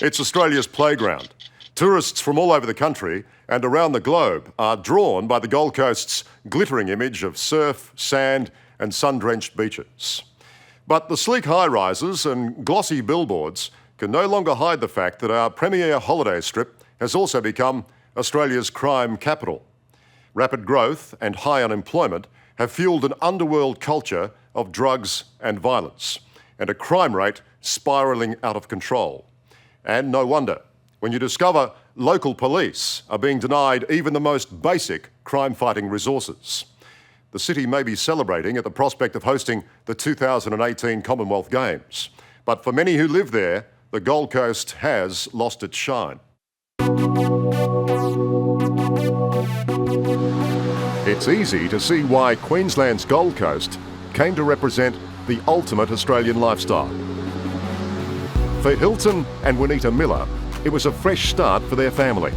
It's Australia's playground. Tourists from all over the country and around the globe are drawn by the Gold Coast's glittering image of surf, sand and sun-drenched beaches. But the sleek high-rises and glossy billboards can no longer hide the fact that our premier holiday strip has also become Australia's crime capital. Rapid growth and high unemployment have fueled an underworld culture of drugs and violence, and a crime rate spiralling out of control. And no wonder, when you discover local police are being denied even the most basic crime-fighting resources. The city may be celebrating at the prospect of hosting the 2018 Commonwealth Games, but for many who live there, the Gold Coast has lost its shine. It's easy to see why Queensland's Gold Coast came to represent the ultimate Australian lifestyle. For Hilton and Juanita Miller, it was a fresh start for their family,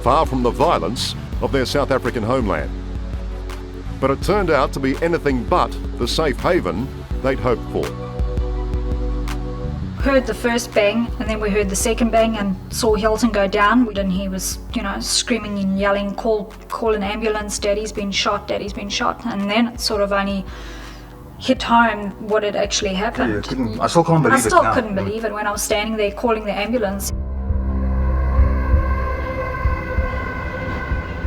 far from the violence of their South African homeland. But it turned out to be anything but the safe haven they'd hoped for. Heard the first bang, and then we heard the second bang and saw Hilton go down. And he was, screaming and yelling, call an ambulance, Daddy's been shot. And then it sort of only hit home what had actually happened. I still can't believe it now. I still couldn't believe it when I was standing there calling the ambulance.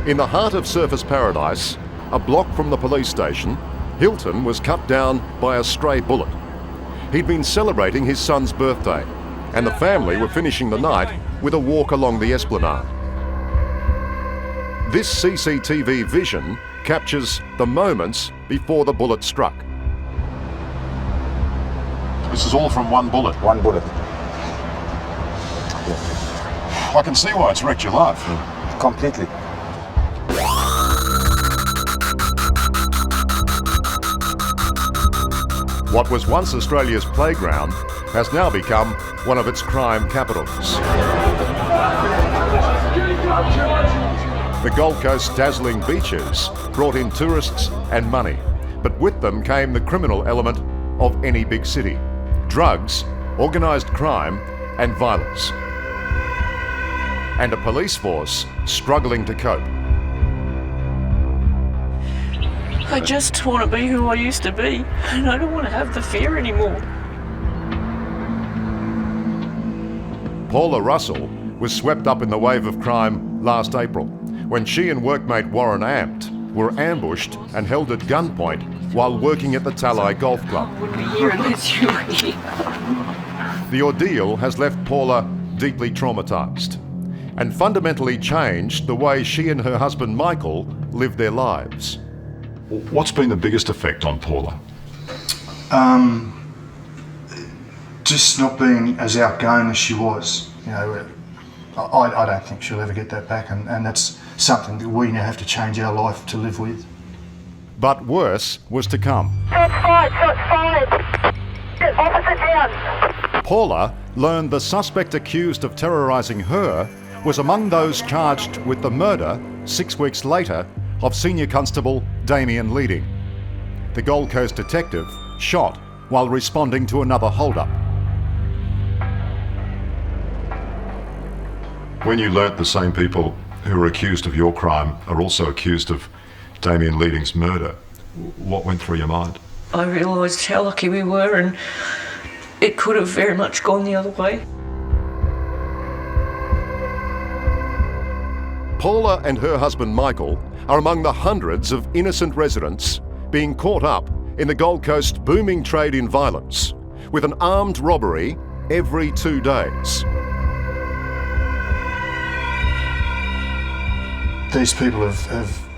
In the heart of Surfers Paradise, a block from the police station, Hilton was cut down by a stray bullet. He'd been celebrating his son's birthday, and the family were finishing the night with a walk along the esplanade. This CCTV vision captures the moments before the bullet struck. This is all from one bullet? One bullet. I can see why it's wrecked your life. Completely. What was once Australia's playground has now become one of its crime capitals. The Gold Coast's dazzling beaches brought in tourists and money, but with them came the criminal element of any big city: drugs, organised crime and violence. And a police force struggling to cope. I just want to be who I used to be, and I don't want to have the fear anymore. Paula Russell was swept up in the wave of crime last April, when she and workmate Warren Amt were ambushed and held at gunpoint while working at the Talai Golf Club. I wouldn't be here unless you were here. The ordeal has left Paula deeply traumatised and fundamentally changed the way she and her husband Michael lived their lives. What's been the biggest effect on Paula? Just not being as outgoing as she was. I don't think she'll ever get that back, and that's something that we now have to change our life to live with. But worse was to come. Shots fired. Officer down. Paula learned the suspect accused of terrorising her was among those charged with the murder 6 weeks later of Senior Constable Damien Leading. The Gold Coast detective shot while responding to another hold-up. When you learnt the same people who were accused of your crime are also accused of Damien Leading's murder, what went through your mind? I realised how lucky we were, and it could have very much gone the other way. Paula and her husband Michael are among the hundreds of innocent residents being caught up in the Gold Coast booming trade in violence, with an armed robbery every 2 days. These people have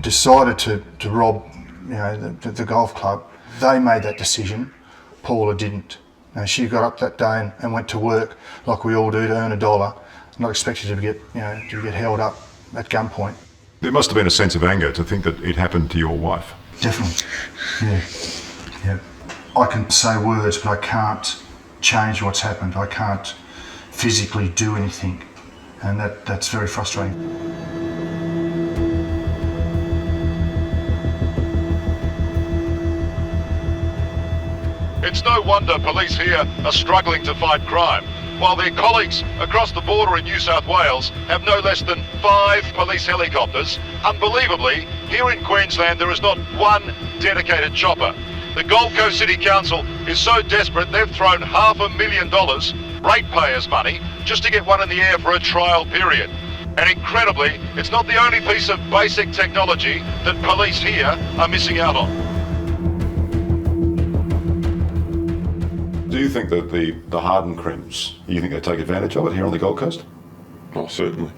decided to rob the golf club. They made that decision. Paula didn't. She got up that day and went to work like we all do to earn $1, not expected to get held up at gunpoint. There must have been a sense of anger to think that it happened to your wife. Definitely. Yeah. I can say words, but I can't change what's happened. I can't physically do anything, and that's very frustrating. It's no wonder police here are struggling to fight crime. while their colleagues across the border in New South Wales have no less than 5 police helicopters. Unbelievably, here in Queensland there is not one dedicated chopper. The Gold Coast City Council is so desperate they've thrown $500,000 ratepayers' money just to get one in the air for a trial period. And incredibly, it's not the only piece of basic technology that police here are missing out on. Do you think that the hardened crims, you think they take advantage of it here on the Gold Coast? Oh, certainly.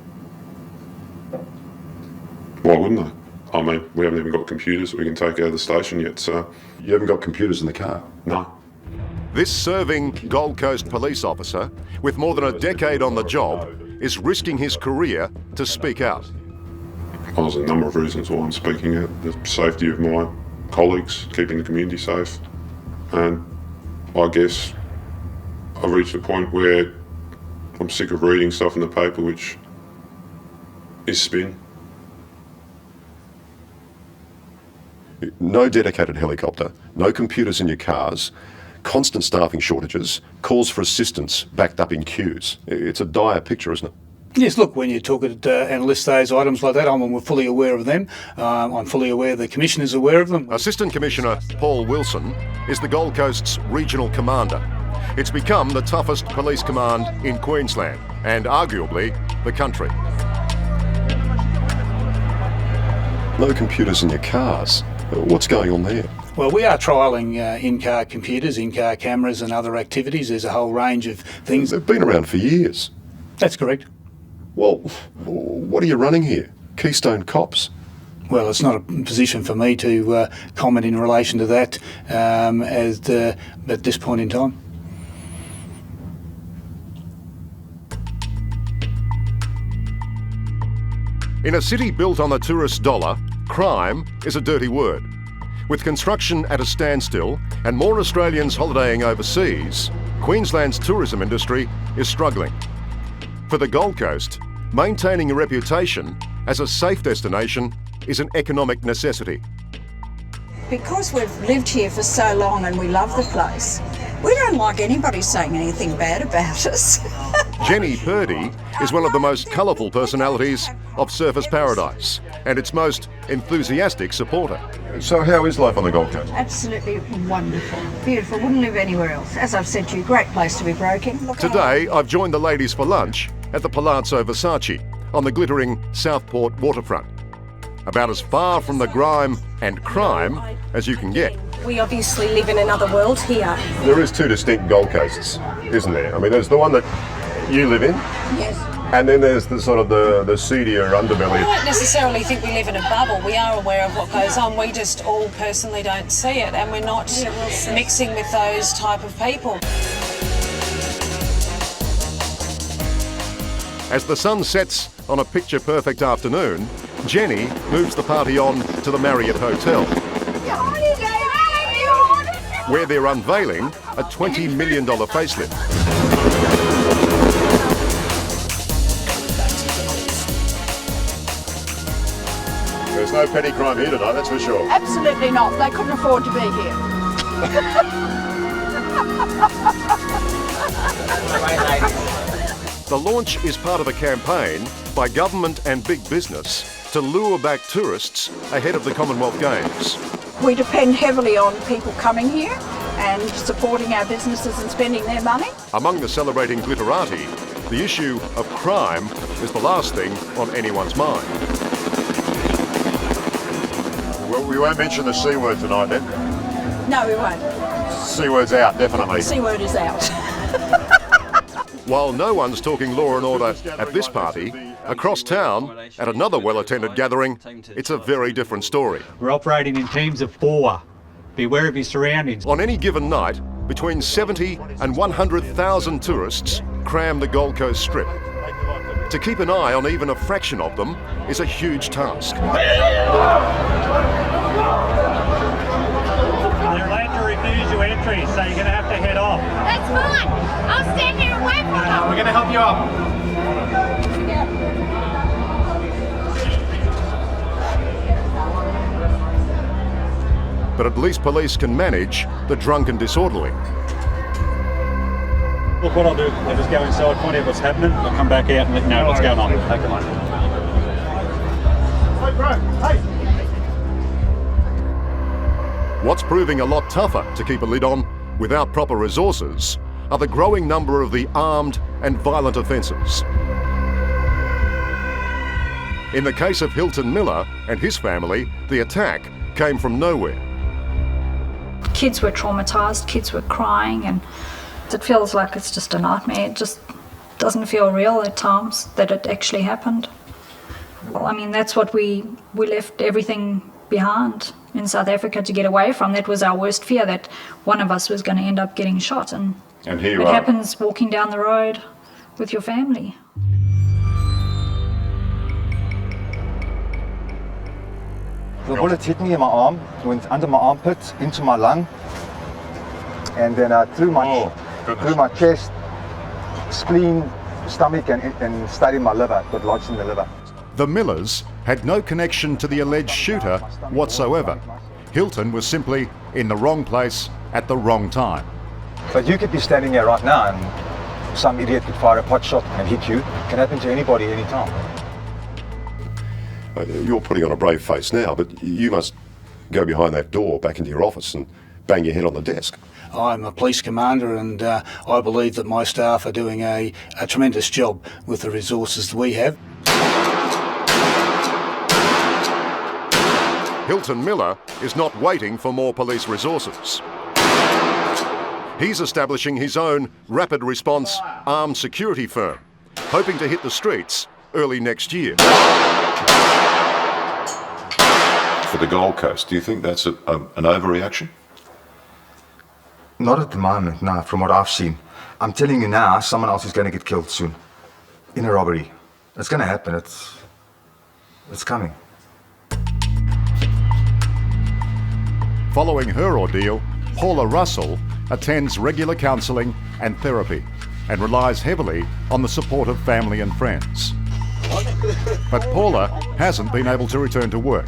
Why wouldn't they? I mean, we haven't even got computers that we can take out of the station yet, so... You haven't got computers in the car? No. This serving Gold Coast police officer, with more than a decade on the job, is risking his career to speak out. There's a number of reasons why I'm speaking out. The safety of my colleagues, keeping the community safe, and I guess I've reached a point where I'm sick of reading stuff in the paper which is spin. No dedicated helicopter, no computers in your cars, constant staffing shortages, calls for assistance backed up in queues. It's a dire picture, isn't it? Yes, look, when you talk and list those items like that, I'm fully aware of them. I'm fully aware the Commissioner's aware of them. Assistant Commissioner Paul Wilson is the Gold Coast's regional commander. It's become the toughest police command in Queensland and arguably the country. No computers in your cars. What's going on there? Well, we are trialling in-car computers, in-car cameras and other activities. There's a whole range of things. They've been around for years. That's correct. Well, what are you running here? Keystone Cops? Well, it's not a position for me to comment in relation to that at this point in time. In a city built on the tourist dollar, crime is a dirty word. With construction at a standstill and more Australians holidaying overseas, Queensland's tourism industry is struggling. For the Gold Coast, maintaining a reputation as a safe destination is an economic necessity. Because we've lived here for so long and we love the place, we don't like anybody saying anything bad about us. Jenny Purdy is one of the most colourful personalities of Surfers Paradise and its most enthusiastic supporter. So how is life on the Gold Coast? Absolutely wonderful. Beautiful. Wouldn't live anywhere else. As I've said to you, great place to be broken. Today, I've joined the ladies for lunch at the Palazzo Versace on the glittering Southport waterfront. About as far from the grime and crime as you can get. We obviously live in another world here. There is 2 distinct Gold Coasts, isn't there? I mean, there's the one that you live in. Yes. And then there's the sort of the seedier underbelly. I don't necessarily think we live in a bubble. We are aware of what goes on. We just all personally don't see it, and we're not mixing with those type of people. As the sun sets on a picture-perfect afternoon, Jenny moves the party on to the Marriott Hotel, where they're unveiling a $20 million facelift. There's no petty crime here tonight, that's for sure. Absolutely not. They couldn't afford to be here. The launch is part of a campaign by government and big business to lure back tourists ahead of the Commonwealth Games. We depend heavily on people coming here and supporting our businesses and spending their money. Among the celebrating glitterati, the issue of crime is the last thing on anyone's mind. Well, we won't mention the C word tonight then. No, we won't. C word's out, definitely. C word is out. While no one's talking law and order at this party, across town, at another well-attended gathering, it's a very different story. We're operating in teams of 4. Beware of your surroundings. On any given night, between 70 and 100,000 tourists cram the Gold Coast Strip. To keep an eye on even a fraction of them is a huge task. They're allowed to refuse you entry, so you're going to have to head off. That's fine. I'll stand here and wait for them. We're going to help you up. But at least police can manage the drunk and disorderly. Look, what I'll do, I'll just go inside, find out what's happening, I'll come back out and let you know what's going on. Okay, mate. Hey, bro, hey! What's proving a lot tougher to keep a lid on without proper resources are the growing number of the armed and violent offences. In the case of Hilton Miller and his family, the attack came from nowhere. Kids were traumatised, kids were crying, and it feels like it's just a nightmare. It just doesn't feel real at times that it actually happened. Well, I mean, that's what we left everything behind in South Africa to get away from. That was our worst fear, that one of us was going to end up getting shot. And here you it are. happens walking down the road with your family. The bullet hit me in my arm, went under my armpit, into my lung, and then through my chest, spleen, stomach, and stayed in my liver, got lodged in the liver. The Millers had no connection to the alleged shooter whatsoever. Hilton was simply in the wrong place at the wrong time. But you could be standing here right now and some idiot could fire a pot shot and hit you. It can happen to anybody, anytime. You're putting on a brave face now, but you must go behind that door back into your office and bang your head on the desk. I'm a police commander, and I believe that my staff are doing a tremendous job with the resources that we have. Hilton Miller is not waiting for more police resources. He's establishing his own rapid response armed security firm, hoping to hit the streets early next year. For the Gold Coast, do you think that's an overreaction? Not at the moment, no, from what I've seen. I'm telling you now, someone else is going to get killed soon. In a robbery. It's going to happen. It's coming. Following her ordeal, Paula Russell attends regular counselling and therapy and relies heavily on the support of family and friends. But Paula hasn't been able to return to work.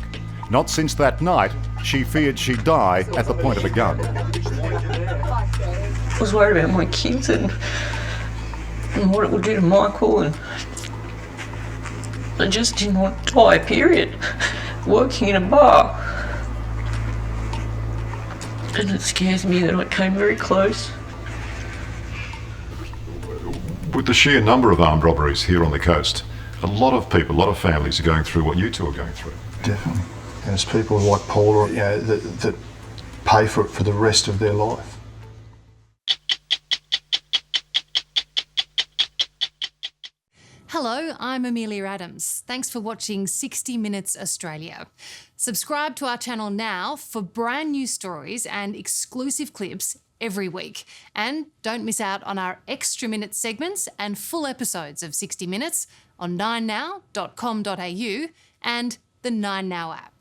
Not since that night she feared she'd die at the point of a gun. I was worried about my kids and what it would do to Michael, and I just didn't want to die, period. Working in a bar. And it scares me that I came very close. With the sheer number of armed robberies here on the coast, a lot of people, a lot of families are going through what you two are going through. Definitely. And there's people like Paula, you know, that pay for it for the rest of their life. Hello, I'm Amelia Adams. Thanks for watching 60 Minutes Australia. Subscribe to our channel now for brand new stories and exclusive clips every week. And don't miss out on our extra minute segments and full episodes of 60 Minutes on 9now.com.au and the 9Now app.